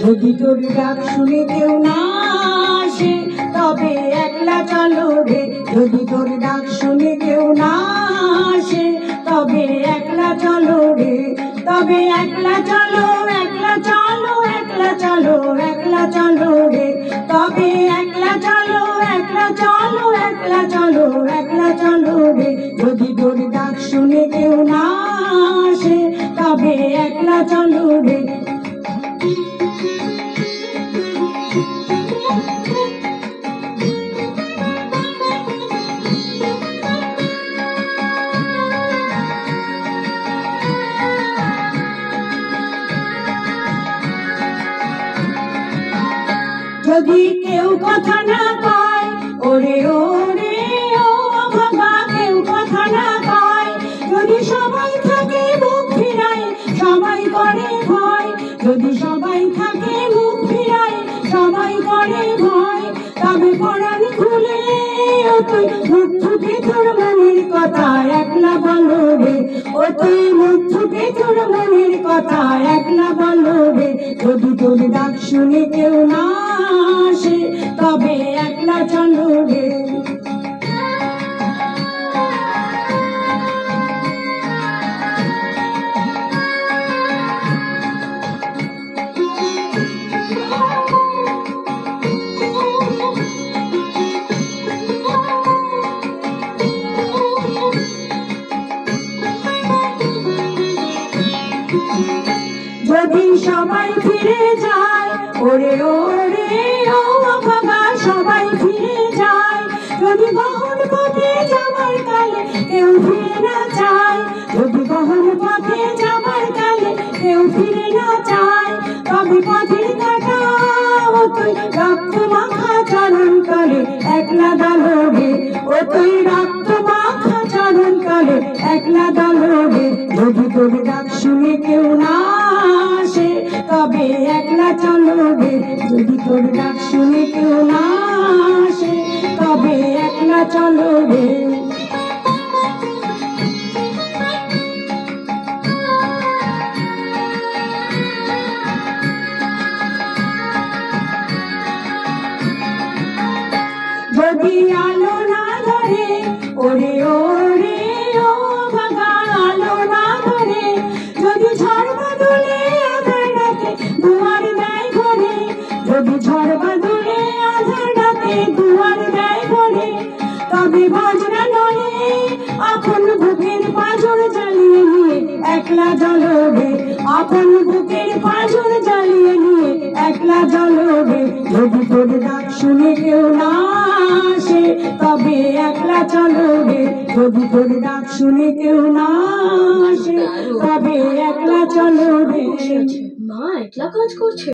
যদি তোর ডাক শুনে কেউ না আসে তবে একলা চলো রে। যদি তোর ডাক শুনে কেউ না আসে তবে একলা চলো রে। তবে একলা চলো, একলা চলো, একলা চলো, একলা চলো রে। তবে একলা চলো, একলা চলো, একলা চলো, একলা চলো রে। যদি তোর ডাক শুনে কেউ না আসে তবে একলা চলো রে। যদি কেউ কথা না কয় ওরে ওরে ও বাবা, কেউ কথা না কয়, যদি সবাই থাকে মুখ ফিরায় সবাই করে ভয়, যদি সবাই থাকে মুখ ফিরায় সবাই করে ভয়, তবে পরাণ খুলে ও তুই মুখ ফুটে তোর মনের কথা একলা বলো রে। ও তুই মুখ ফুটে তোর মনের কথা একলা বলো রে। যদি তোর ডাক শুনে কেউ না আসে তবে একলা চলো রে। যদি সবাই ফিরে যায় ওরে ওরে ও বাবা, সবাই ফিরে যায়, যদি বহন পথে যাবার কালে কেউ ফিরে না চায়, যদি বহন পথে যাবার কালে কেউ ফিরে না চায়, তবে পথের কাটা ও তুই রক্ত মাখা চরণ কালে একলা দলো রে। ও তুই রক্ত মাখা চরণ কালে একলা দলো রে। যদি তোর ডাক শুনে কেউ না আসে তবে একলা চলো রে। যদি তোর ডাক শুনে কেউ না আসে তবে একলা চলো রে। যদি আলো না ধরে ওরে ওরে ও বাবা, আলো না ধরে, যদি ঝড় বাদলে আধার রাতে দুয়ার দেয় ঘরে, যদি ঝড় বাদলে আধার রাতে দুয়ার দেয় ঘরে, তবে বজ্রা নলে আপন বুকের পাঁজর জ্বালিয়ে নিয়ে একলা জ্বলো রে। আপন বুকের পাঁজর জ্বালিয়ে নিয়ে একলা জ্বলো রে। যদি তোর ডাক শুনে কেউ না আসে তবে একলা চলো রে। যদি তোর ডাক শুনে কেউ না আসে তবে একলা চলো রে। মা একলা কাজ করছে।